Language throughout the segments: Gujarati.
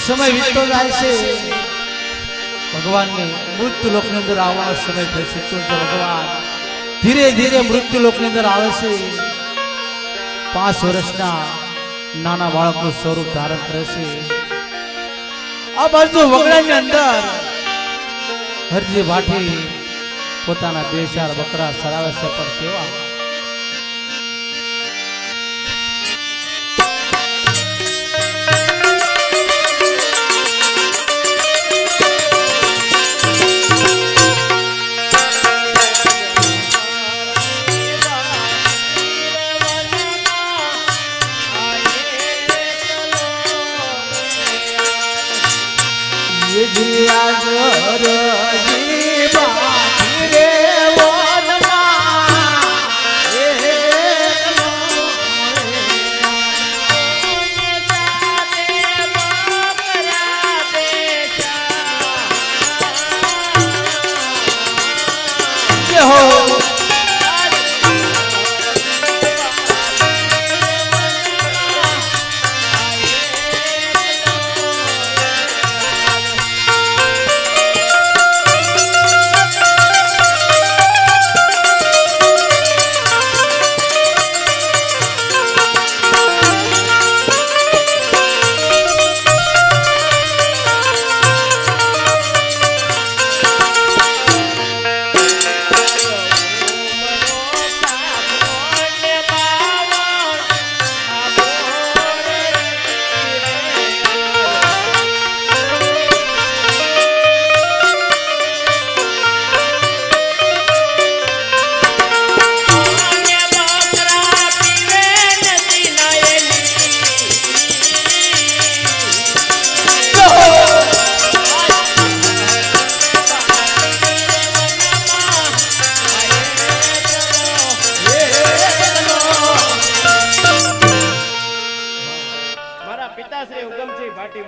સમય વીતતો જાય છે, ભગવાનને મૃત્યુ લોકની અંદર આવવાનો સમય થશે તો ભગવાન ધીરે ધીરે મૃત્યુ લોકની અંદર આવે છે. 5 વર્ષના નાના બાળકનું સ્વરૂપ ધારણ કરે છે. આ બાજુ વગડાની અંદર હરજી ભાટી પોતાના 2-4 બકરા સરાવે છે, પણ કેવા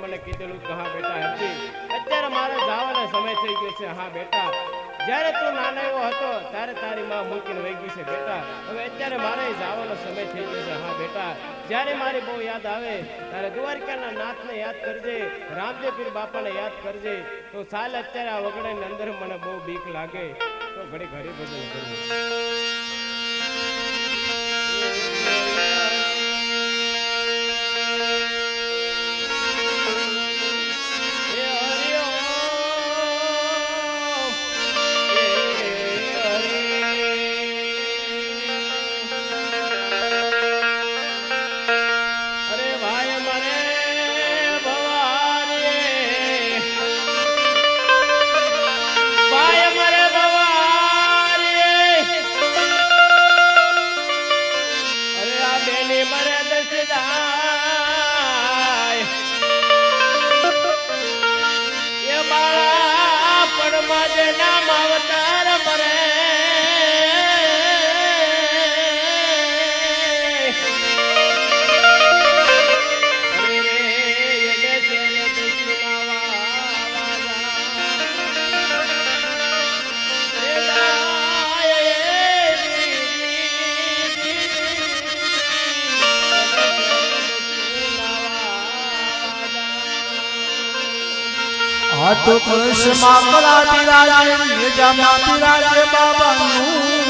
મને કીધેલું કે હા બેટા હરજી અત્યારે મારે જવાનો સમય થઈ ગયો છે. હા બેટા, જ્યારે તું નાનો એવો હતો ત્યારે તારી માં મૂકીને વહી ગઈ છે બેટા. હવે અત્યારે મારે જવાનો સમય થઈ ગયો છે. હા બેટા, જ્યારે મારી બહુ યાદ આવે ત્યારે દ્વારકાના નાથને યાદ કરજે, રામદેવ પીર બાપાને યાદ કરજે. તો સાલ અત્યારે આ વગડાની અંદર મને બહુ બીક લાગે તો ઘડી ઘડી ભજન કરવું. તો કળશમાં કલા બિરાજે, નેજામાં બિરાજે બાબાનું.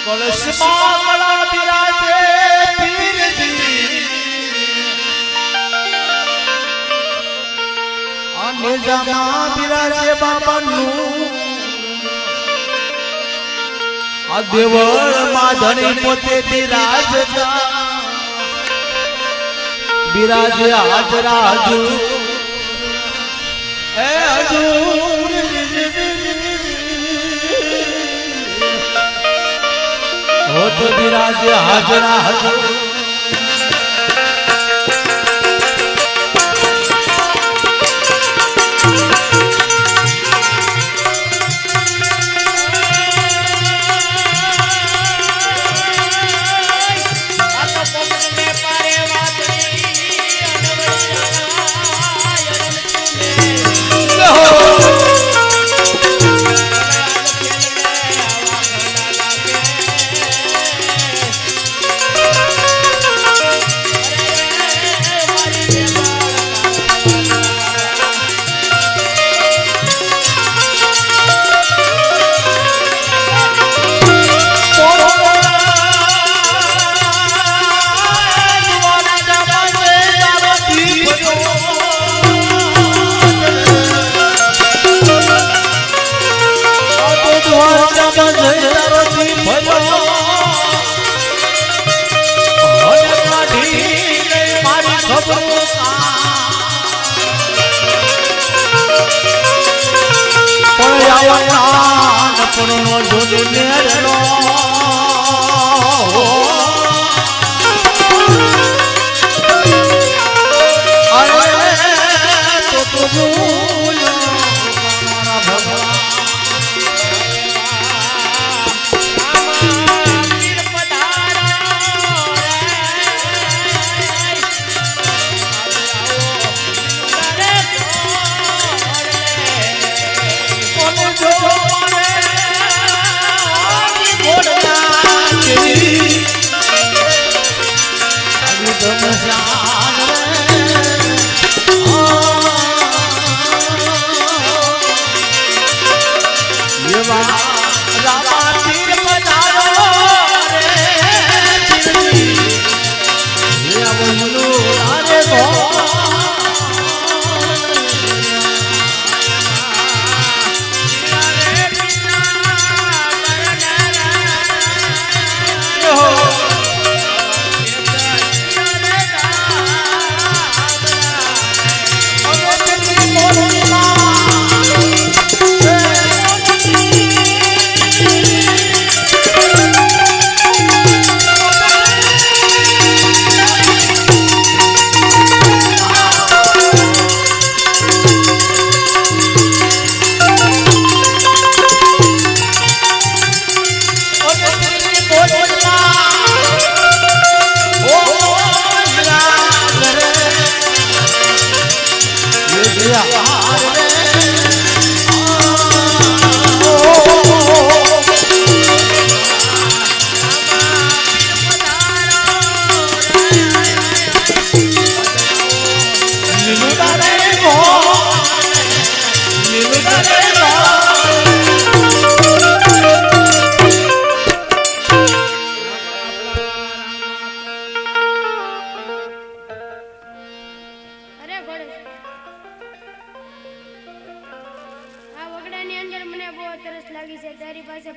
કળશમાં કલા બિરાજે પીરજી, નેજામાં બિરાજે બાબાનું. આ દેવળમાં ધણી પોતે બિરાજતા, બિરાજે હાજરા હજુર, એ હજુર હો તો બિરાજે હાજરા હજુર. આપણો જોડી મેળનો તો ભૂલો મારા ભગવાન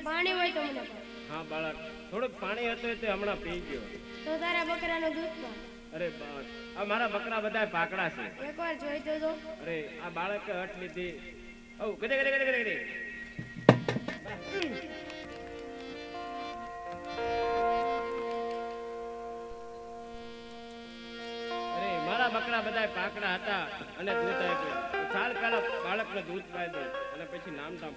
પાણી હોય તો મને હા બાળક થોડુંક પાણી હતું તે હમણાં પી ગયો તો તારા બકરાનો દૂધ પણ અરે બાળક આ મારા બકરા બધા પાકડા છે એકવાર જોઈ તો જો અરે આ બાળકે હટ લીધી ઓ ગદે ગદે ગદે ગદે ગદે અરે મારા બકરા બધા પાકડા હતા અને દૂધ આપ્યું ચાલ પેલા બાળકને દૂધ પાઈ દે અને પછી નામ ધામ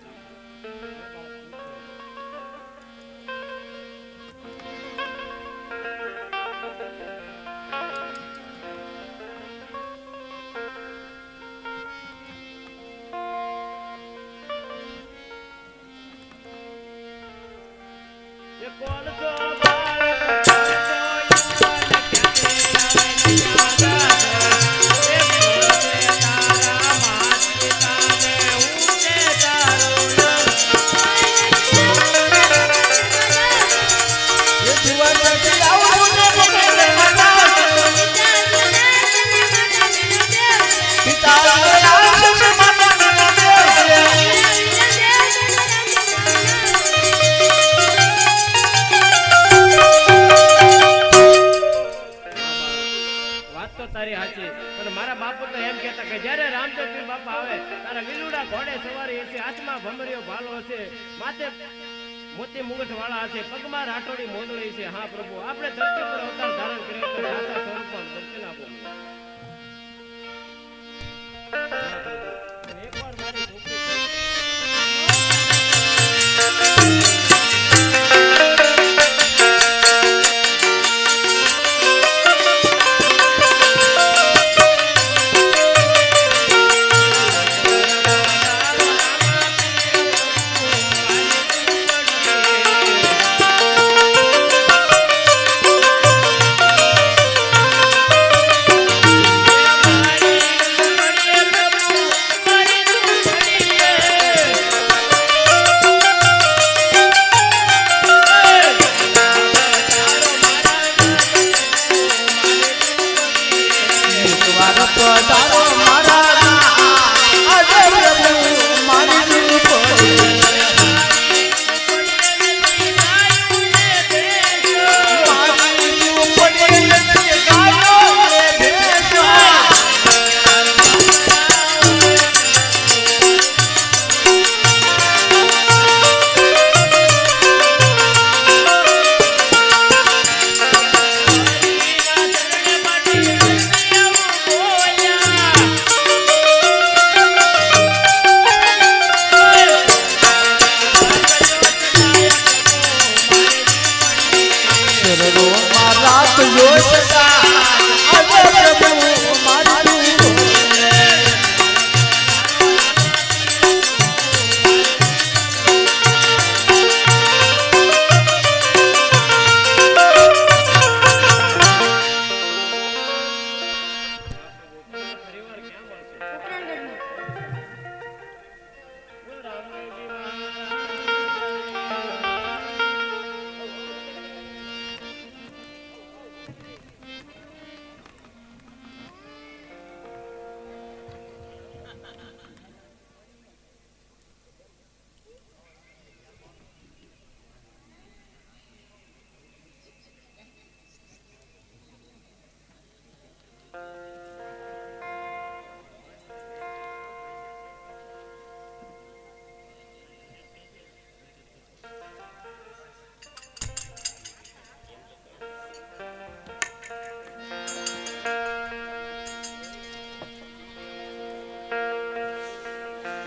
તારી હાચી પણ મારા બાપુ તો એમ કહેતા કે જ્યારે રામચંદ્ર બાપા આવે તારા વિલુડા ઘોડે સવારી હશે હાથમાં ભમરીઓ ભાલો હશે માથે મોતી મુગટ વાળા હશે પગમાં રાઠોડી મોદળી છે હા પ્રભુ આપણે ધરતી પર અવતાર ધારણ કર્યો તો દાતા સ્વરૂપમાં દર્શન આપો એકવાર મારી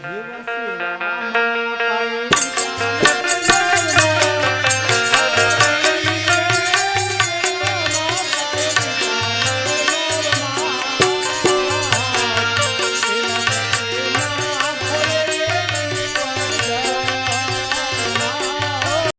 એ વાત